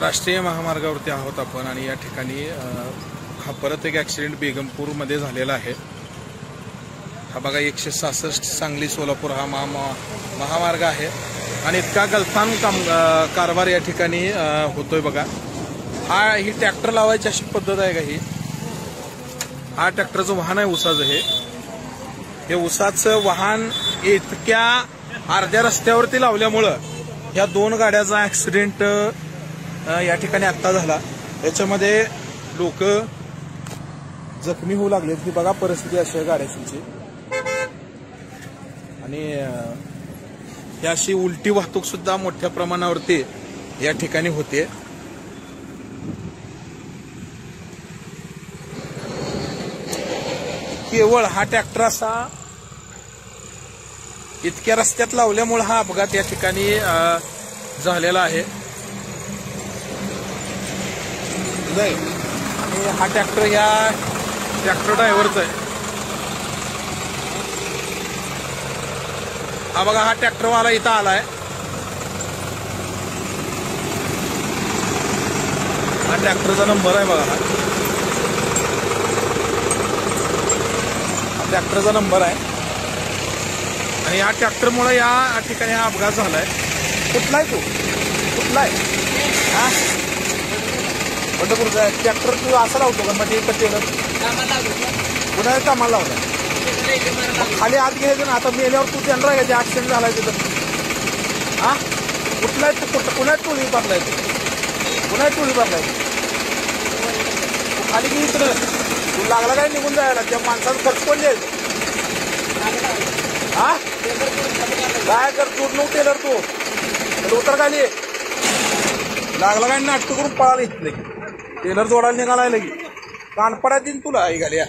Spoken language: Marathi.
राष्ट्रीय महामार्गावरती आहोत आपण आणि या ठिकाणी हा परत एक ॲक्सिडेंट बेगमपूरमध्ये झालेला आहे। हा बघा 166 सांगली सोलापूर हा महामार्ग आहे आणि इतका गलथान कारभार या ठिकाणी होतोय बघा। ही ट्रॅक्टर लावायची अशी पद्धत आहे का? हा ट्रॅक्टरचं वाहन आहे ऊसाचं। हे ऊसाचं वाहन इतक्या अर्ध्या रस्त्यावरती लावल्यामुळं ह्या दोन गाड्याचा ॲक्सिडेंट या ठिकाणी आत्ता झाला। याच्यामध्ये लोक जखमी होऊ लागले। ती बघा परिस्थिती अशी आहे गाड्यांची आणि ही अशी उलटी वाहतूक सुद्धा मोठ्या प्रमाणावरती या ठिकाणी होते। केवळ हा ट्रॅक्टर असा इतक्या रस्त्यात लावल्यामुळे हा अपघात या ठिकाणी झालेला आहे। आणि हा ट्रॅक्टर या ट्रॅक्टर ड्रायव्हरचा आहे। हा बघा हा ट्रॅक्टरवाला इथं आलाय। हा ट्रॅक्टरचा नंबर आहे बघा। हा ट्रॅक्टरचा नंबर आहे आणि या ट्रॅक्टरमुळे या ठिकाणी हा अपघात झालाय। कुठला आहे तू? कुठला आहे? हा पंढरपूरचा ट्रॅक्टर तू असा लावतो का? मध्ये टेलर कुठे कामाला लावला? खाली आत घ्यायचं ना। आता मेल्यावर तू त्यांना घ्यायचे ऍक्सिडेंट झालाय तिथं। हा कुठला आहे तू? कुठला टोळी भरलाय तू? कुणा टोळी भरलाय तू? खाली घे इकडं। तू लागला काय निघून जायला? त्या माणसाचा खर्च कोण द्यायचं? हा काय कर तू? नो टेलर तू उतर खाली। लागला काय नाटक करून पळाला इथलं टेलर जोडायला निघालाय लगी कानपड्यात देईन तुला आई घाल्या।